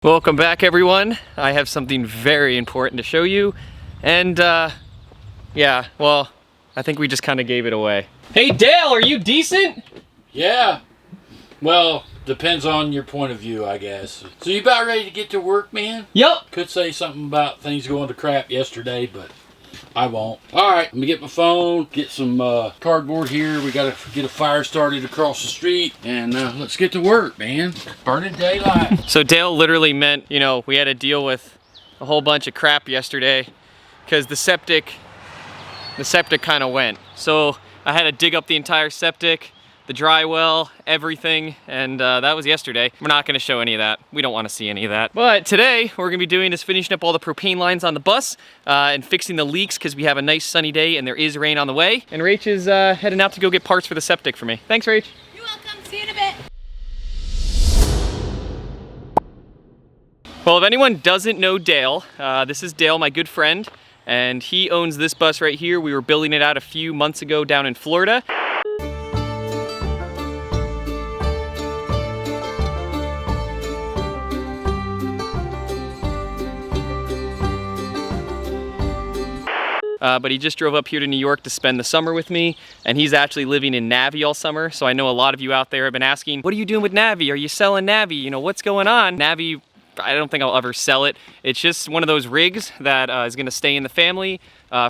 Welcome back, everyone. I have something very important to show you, and yeah, well, I think we just kind of gave it away. Hey Dale, are you decent? Yeah, well, depends on your point of view, I guess. So you about ready to get to work, man? Yup. Could say something about things going to crap yesterday, but I won't. Alright, let me get my phone, get some cardboard here. We gotta get a fire started across the street, and let's get to work, man. Burning daylight. So Dale literally meant, you know, we had to deal with a whole bunch of crap yesterday because the septic kind of went. So I had to dig up the entire septic, the dry well, everything, and that was yesterday. We're not gonna show any of that. We don't wanna see any of that. But today, what we're gonna be doing is finishing up all the propane lines on the bus and fixing the leaks because we have a nice sunny day and there is rain on the way. And Rach is heading out to go get parts for the septic for me. Thanks, Rach. You're welcome. See you in a bit. Well, if anyone doesn't know Dale, this is Dale, my good friend, and he owns this bus right here. We were building it out a few months ago down in Florida. But he just drove up here to New York to spend the summer with me, and he's actually living in Navi all summer. So I know a lot of you out there have been asking, what are you doing with Navi? Are you selling Navi? You know, what's going on? Navi, I don't think I'll ever sell it. It's just one of those rigs that is gonna stay in the family.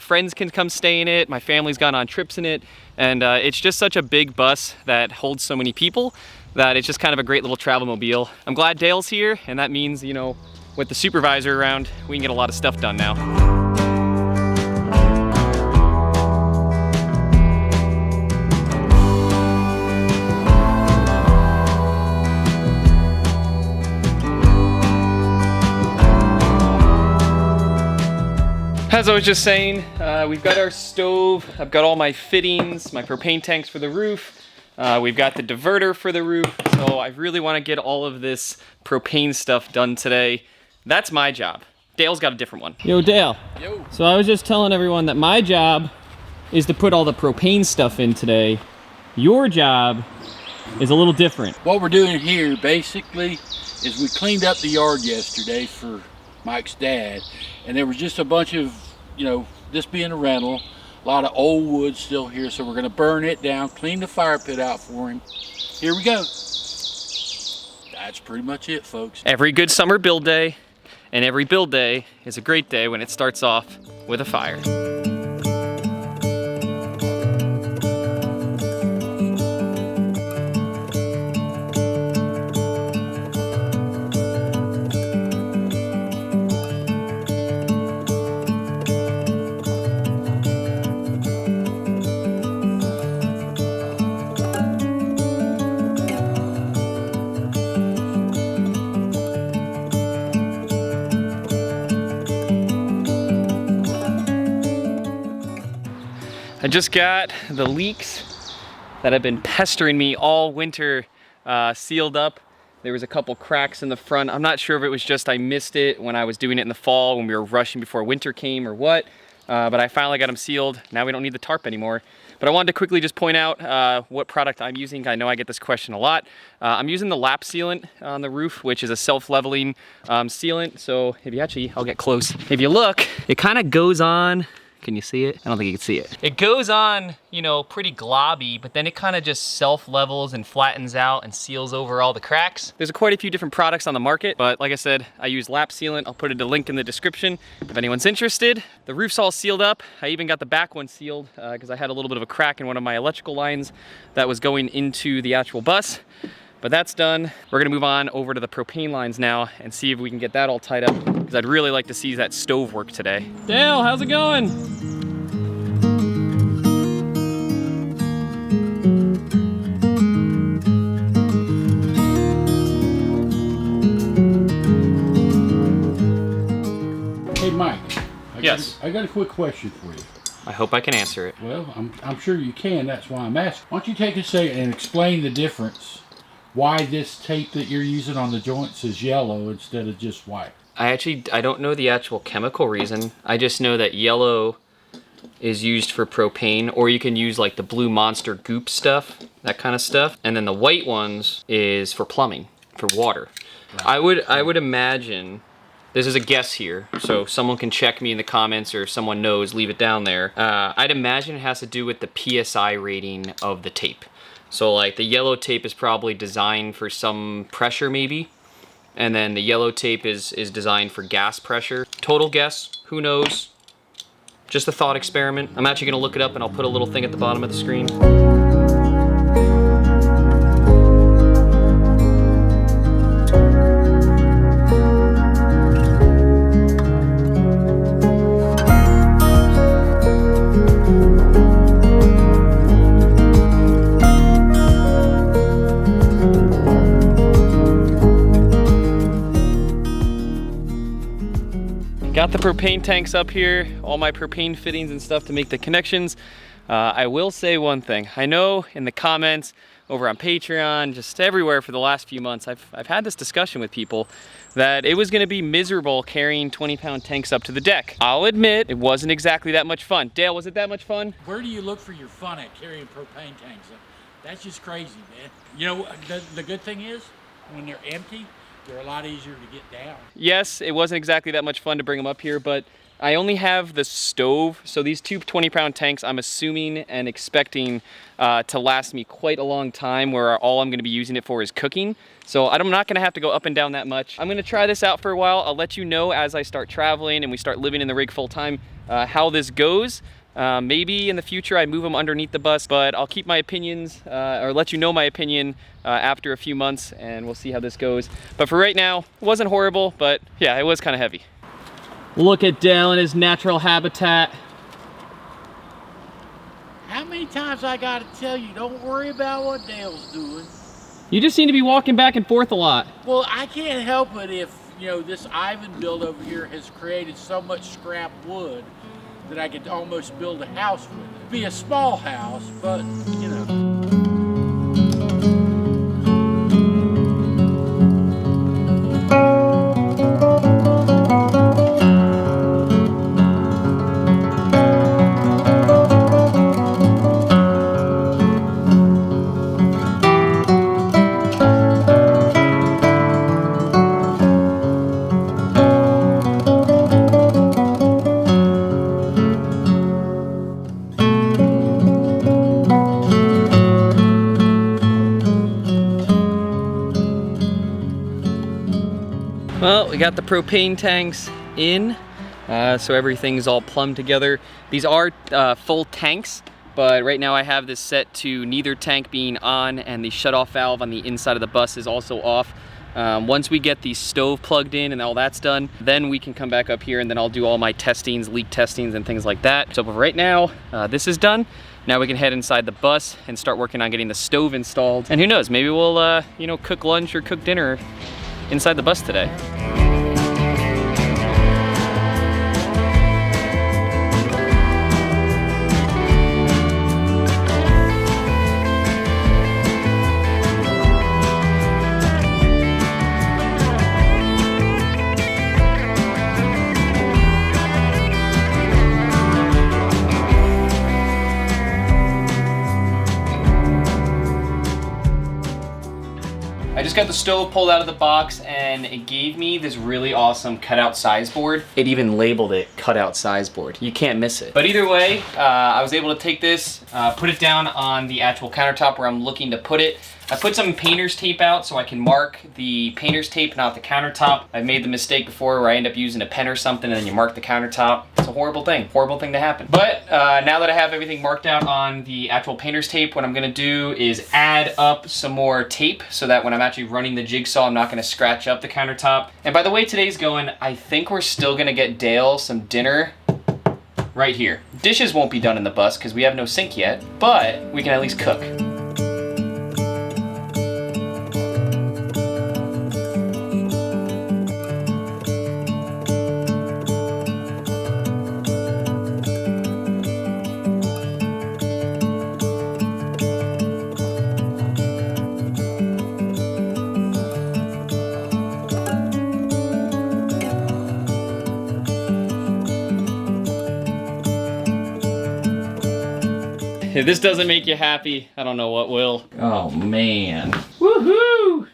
Friends can come stay in it. My family's gone on trips in it. And it's just such a big bus that holds so many people that it's just kind of a great little travel mobile. I'm glad Dale's here, and that means, you know, with the supervisor around, we can get a lot of stuff done now. As I was just saying, we've got our stove, I've got all my fittings, my propane tanks for the roof, we've got the diverter for the roof, so I really want to get all of this propane stuff done today. That's my job. Dale's got a different one. Yo, Dale. Yo. So I was just telling everyone that my job is to put all the propane stuff in today. Your job is a little different. What we're doing here, basically, is we cleaned up the yard yesterday for Mike's dad, and there was just a bunch of, you know, this being a rental, a lot of old wood still here, so we're going to burn it down, clean the fire pit out for him. Here we go. That's pretty much it, folks. Every good summer build day, and every build day is a great day when it starts off with a fire. I just got the leaks that have been pestering me all winter sealed up. There was a couple cracks in the front. I'm not sure if it was just I missed it when I was doing it in the fall when we were rushing before winter came or what, but I finally got them sealed. Now we don't need the tarp anymore. But I wanted to quickly just point out what product I'm using. I know I get this question a lot. I'm using the lap sealant on the roof, which is a self-leveling sealant. So if you actually, I'll get close. If you look, it kind of goes on. Can you see it? I don't think you can see it. It goes on, you know, pretty globby, but then it kind of just self-levels and flattens out and seals over all the cracks. There's quite a few different products on the market, but like I said, I use lap sealant. I'll put a link in the description if anyone's interested. The roof's all sealed up. I even got the back one sealed because I had a little bit of a crack in one of my electrical lines that was going into the actual bus. But that's done. We're gonna move on over to the propane lines now and see if we can get that all tied up, because I'd really like to see that stove work today. Dale, how's it going? Hey, Mike. Yes. I got a quick question for you. I hope I can answer it. Well, I'm sure you can. That's why I'm asking. Why don't you take a second and explain the difference? Why this tape that you're using on the joints is yellow instead of just white? I don't know the actual chemical reason. I just know that yellow is used for propane, or you can use like the Blue Monster goop stuff, that kind of stuff. And then the white ones is for plumbing. for water. Right. I would imagine, this is a guess here, so someone can check me in the comments, or if someone knows, leave it down there. I'd imagine it has to do with the PSI rating of the tape. So like the yellow tape is probably designed for some pressure maybe, and then the yellow tape is designed for gas pressure. Total guess, who knows? Just a thought experiment. I'm actually gonna look it up and I'll put a little thing at the bottom of the screen. Got the propane tanks up here, all my propane fittings and stuff to make the connections. I will say one thing. I know in the comments, over on Patreon, just everywhere for the last few months, I've had this discussion with people that it was gonna be miserable carrying 20-pound tanks up to the deck. I'll admit, it wasn't exactly that much fun. Dale, was it that much fun? Where do you look for your fun at carrying propane tanks up? That's just crazy, man. You know, the good thing is, when they're empty, they're a lot easier to get down. Yes, it wasn't exactly that much fun to bring them up here, but I only have the stove. So these two 20-pound tanks, I'm assuming and expecting to last me quite a long time, where all I'm gonna be using it for is cooking. So I'm not gonna have to go up and down that much. I'm gonna try this out for a while. I'll let you know as I start traveling and we start living in the rig full time, how this goes. Maybe in the future I move them underneath the bus, but I'll keep my opinions, or let you know my opinion after a few months, and we'll see how this goes. But for right now, it wasn't horrible, but yeah, it was kind of heavy. Look at Dale in his natural habitat. How many times I gotta tell you, don't worry about what Dale's doing. You just seem to be walking back and forth a lot. Well, I can't help it if, you know, this Ivan build over here has created so much scrap wood that I could almost build a house with it. It'd be a small house, but, you know. Well, we got the propane tanks in, so everything's all plumbed together. These are full tanks, but right now I have this set to neither tank being on, and the shutoff valve on the inside of the bus is also off. Once we get the stove plugged in and all that's done, then we can come back up here and then I'll do all my testings, leak testings and things like that. So for right now, this is done. Now we can head inside the bus and start working on getting the stove installed. And who knows, maybe we'll you know, cook lunch or cook dinner inside the bus today. I just got the stove pulled out of the box and it gave me this really awesome cutout size board. It even labeled it cutout size board. You can't miss it. But either way, I was able to take this, put it down on the actual countertop where I'm looking to put it. I put some painter's tape out so I can mark the painter's tape, not the countertop. I've made the mistake before where I end up using a pen or something and then you mark the countertop. It's a horrible thing to happen. But now that I have everything marked out on the actual painter's tape, what I'm gonna do is add up some more tape so that when I'm actually running the jigsaw, I'm not gonna scratch up the countertop. And by the way today's going, I think we're still gonna get Dale some dinner right here. Dishes won't be done in the bus because we have no sink yet, but we can at least cook. If this doesn't make you happy, I don't know what will. Oh man. Woohoo!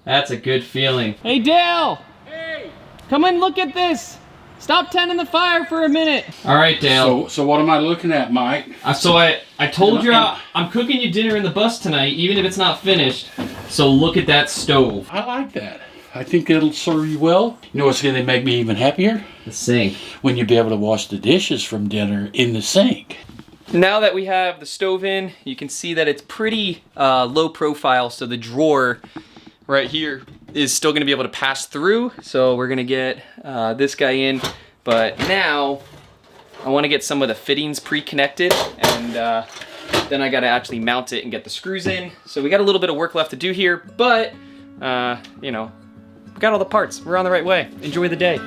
That's a good feeling. Hey, Dale! Hey! Come and look at this! Stop tending the fire for a minute. All right, Dale. So what am I looking at, Mike? So I told you I'm cooking you dinner in the bus tonight, even if it's not finished. So look at that stove. I like that. I think it'll serve you well. You know what's going to make me even happier? The sink. When you'll be able to wash the dishes from dinner in the sink. Now that we have the stove in, you can see that it's pretty low profile, so the drawer right here is still going to be able to pass through. So we're going to get this guy in, but now I want to get some of the fittings pre-connected, and then I got to actually mount it and get the screws in. So we got a little bit of work left to do here, but you know, we got all the parts. We're on the right way. Enjoy the day.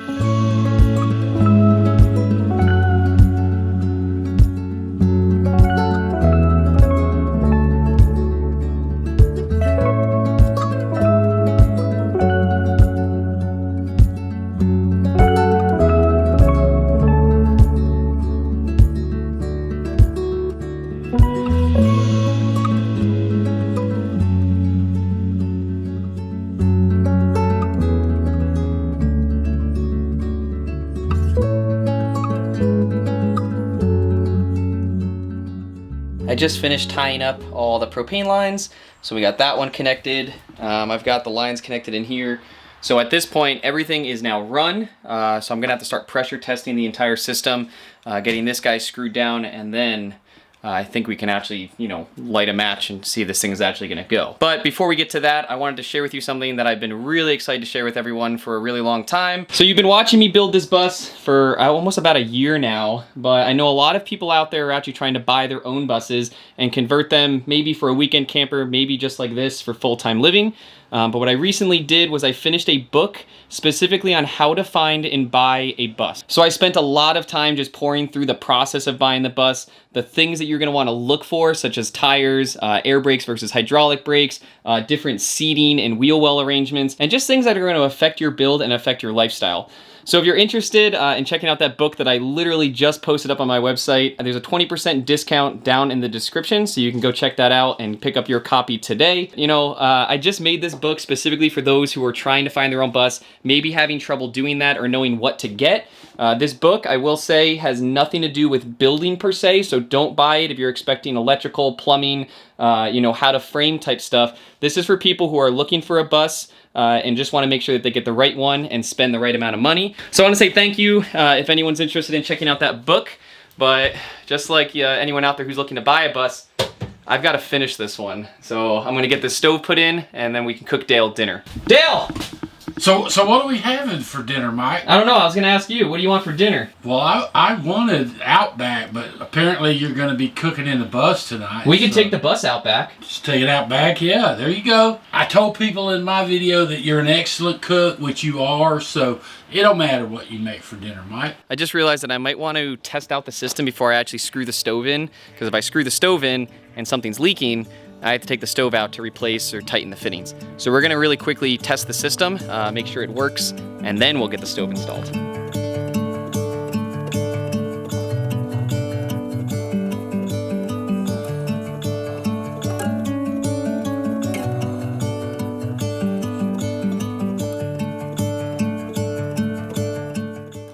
I just finished tying up all the propane lines, so we got that one connected. I've got the lines connected in here. So at this point, everything is now run. So I'm gonna have to start pressure testing the entire system, getting this guy screwed down, and then I think we can actually, you know, light a match and see if this thing is actually gonna go. But before we get to that, I wanted to share with you something that I've been really excited to share with everyone for a really long time. So you've been watching me build this bus for almost about a year now, but I know a lot of people out there are actually trying to buy their own buses and convert them maybe for a weekend camper, maybe just like this for full-time living. But what I recently did was I finished a book specifically on how to find and buy a bus. So I spent a lot of time just pouring through the process of buying the bus, the things that you're gonna wanna look for, such as tires, air brakes versus hydraulic brakes, different seating and wheel well arrangements, and just things that are gonna affect your build and affect your lifestyle. So if you're interested in checking out that book that I literally just posted up on my website, there's a 20% discount down in the description, so you can go check that out and pick up your copy today. You know, I just made this book specifically for those who are trying to find their own bus, maybe having trouble doing that or knowing what to get. This book, I will say, has nothing to do with building per se, so don't buy it if you're expecting electrical, plumbing, you know, how to frame type stuff. This is for people who are looking for a bus and just want to make sure that they get the right one and spend the right amount of money. So I want to say thank you if anyone's interested in checking out that book, but just like anyone out there who's looking to buy a bus, I've got to finish this one. So I'm going to get this stove put in, and then we can cook Dale dinner. Dale! So what are we having for dinner, Mike? I don't know. I was going to ask you. What do you want for dinner? Well, I wanted Outback, but apparently you're going to be cooking in the bus tonight. We can take the bus out back. Just take it out back. Yeah, there you go. I told people in my video that you're an excellent cook, which you are, so it don't matter what you make for dinner, Mike. I just realized that I might want to test out the system before I actually screw the stove in, because if I screw the stove in and something's leaking, I have to take the stove out to replace or tighten the fittings. So we're gonna really quickly test the system, make sure it works, and then we'll get the stove installed.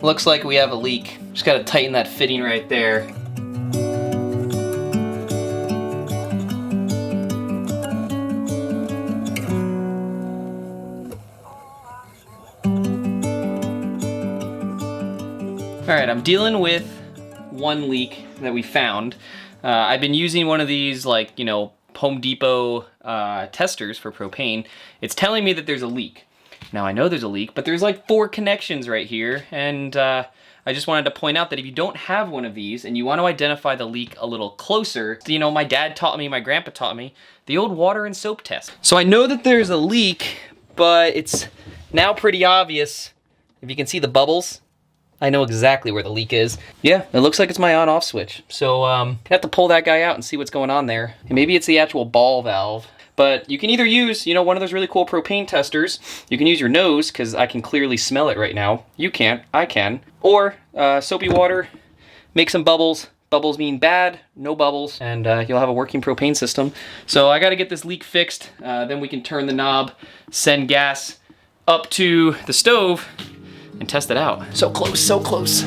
Looks like we have a leak. Just gotta tighten that fitting right there. All right, I'm dealing with one leak that we found. I've been using one of these, like, you know, Home Depot testers for propane. It's telling me that there's a leak. Now I know there's a leak, but there's like 4 connections right here, and I just wanted to point out that if you don't have one of these and you want to identify the leak a little closer, you know, my dad taught me, my grandpa taught me, the old water and soap test. So I know that there's a leak, but it's now pretty obvious. If you can see the bubbles, I know exactly where the leak is. Yeah, it looks like it's my on-off switch. So I have to pull that guy out and see what's going on there. And maybe it's the actual ball valve. But you can either use, you know, one of those really cool propane testers. You can use your nose, because I can clearly smell it right now. You can't, I can. Or soapy water, make some bubbles, Bubbles mean bad, no bubbles, and you'll have a working propane system. So I gotta get this leak fixed, then we can turn the knob, send gas up to the stove, and test it out. So close, so close.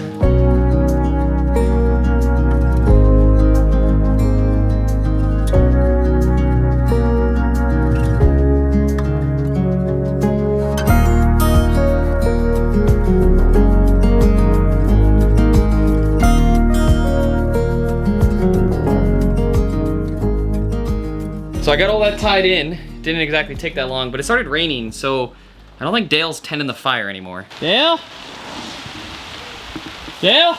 So I got all that tied in. Didn't exactly take that long, but it started raining, so I don't think Dale's tending the fire anymore. Dale? Dale?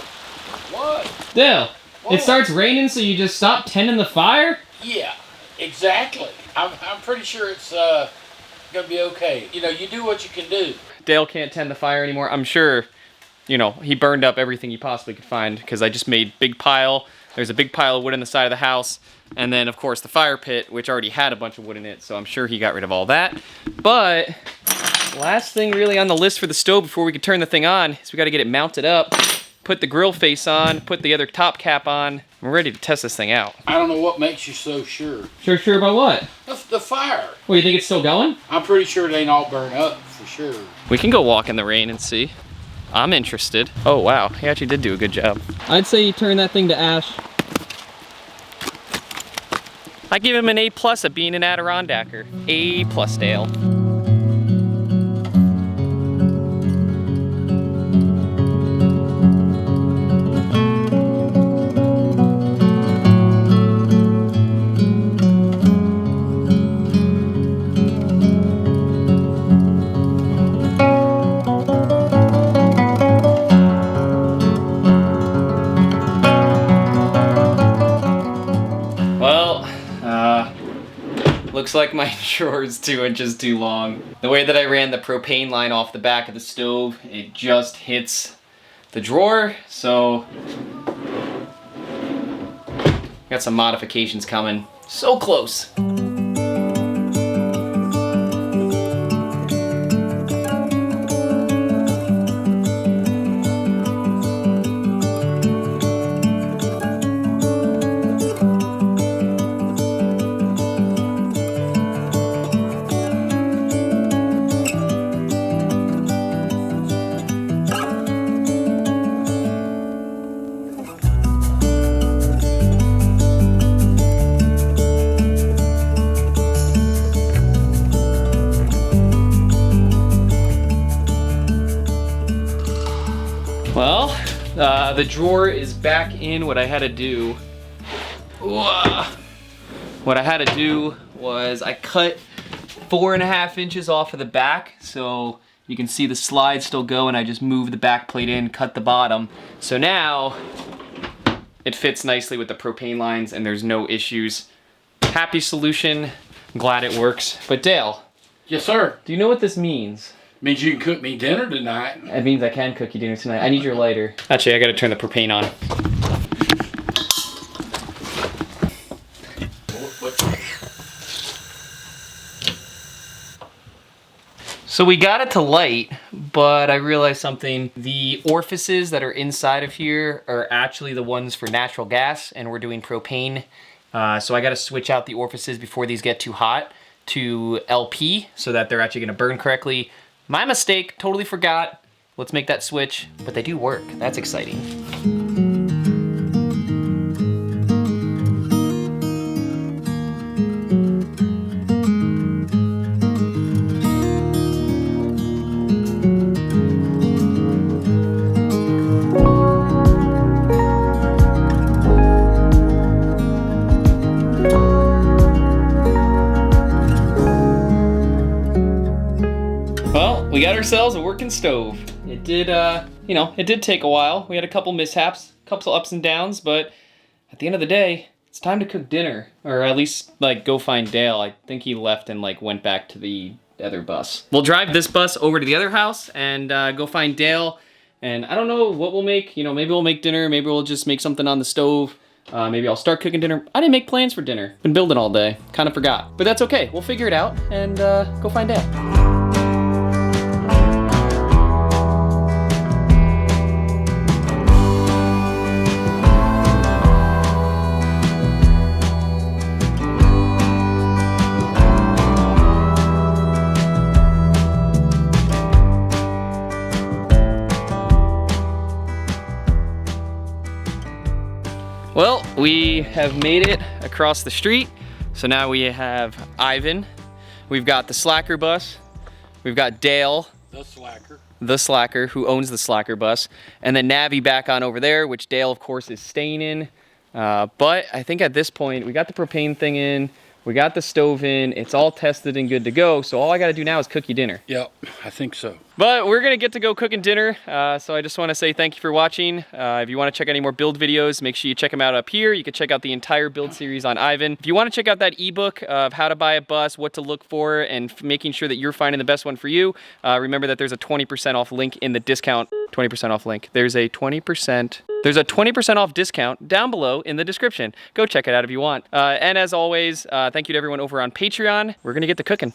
What? Dale, What? it starts raining, so you just stop tending the fire? Yeah, exactly. I'm pretty sure it's gonna be okay. You know, you do what you can do. Dale can't tend the fire anymore. I'm sure, you know, he burned up everything he possibly could find because I just made big pile. There's a big pile of wood on the side of the house. And then, of course, the fire pit, which already had a bunch of wood in it, so I'm sure he got rid of all that. But last thing really on the list for the stove before we can turn the thing on is we got to get it mounted up, put the grill face on, put the other top cap on. We're ready to test this thing out. I don't know what makes you so sure. Sure about what? The fire. Well, you think it's still going? I'm pretty sure it ain't all burned up, for sure. We can go walk in the rain and see. I'm interested. Oh, wow. He actually did do a good job. I'd say you turn that thing to ash. I give him an A+ at being an Adirondacker. A+, Dale. Looks like my drawer is 2 inches too long. The way that I ran the propane line off the back of the stove, it just hits the drawer, so got some modifications coming. So close. Well, the drawer is back in. What I had to do, what I had to do was I cut 4.5 inches off of the back, so you can see the slide still go, and I just moved the back plate in, cut the bottom. So now it fits nicely with the propane lines and there's no issues. Happy solution, I'm glad it works. But Dale. Yes, sir. Do you know what this means? Means you can cook me dinner tonight. It means I can cook you dinner tonight. I need your lighter. Actually, I gotta turn the propane on. So we got it to light, but I realized something. The orifices that are inside of here are actually the ones for natural gas, and we're doing propane. So I gotta switch out the orifices before these get too hot to LP so that they're actually gonna burn correctly. My mistake, totally forgot. Let's make that switch, but they do work. That's exciting. We got ourselves a working stove. It did, you know, it did take a while. We had a couple mishaps, a couple ups and downs, but at the end of the day, it's time to cook dinner. Or at least, like, go find Dale. I think he left and, like, went back to the other bus. We'll drive this bus over to the other house and go find Dale. And I don't know what we'll make. You know, maybe we'll make dinner. Maybe we'll just make something on the stove. Maybe I'll start cooking dinner. I didn't make plans for dinner. Been building all day. Kind of forgot. But that's okay. We'll figure it out and go find Dale. Well, we have made it across the street. So now we have Ivan. We've got the Slacker bus. We've got Dale, the Slacker, who owns the Slacker bus. And then Navi back on over there, which Dale, of course, is staying in. But I think at this point, we got the propane thing in. We got the stove in. It's all tested and good to go. So all I got to do now is cook you dinner. Yep, I think so. But we're going to get to go cooking dinner. So I just want to say thank you for watching. If you want to check out any more build videos, make sure you check them out up here. You can check out the entire build series on Ivan. If you want to check out that ebook of how to buy a bus, what to look for, and making sure that you're finding the best one for you, remember that there's a 20% off link in the discount. 20% off link. There's a 20% off discount down below in the description. Go check it out if you want. And as always, thank you to everyone over on Patreon. We're going to get to cooking.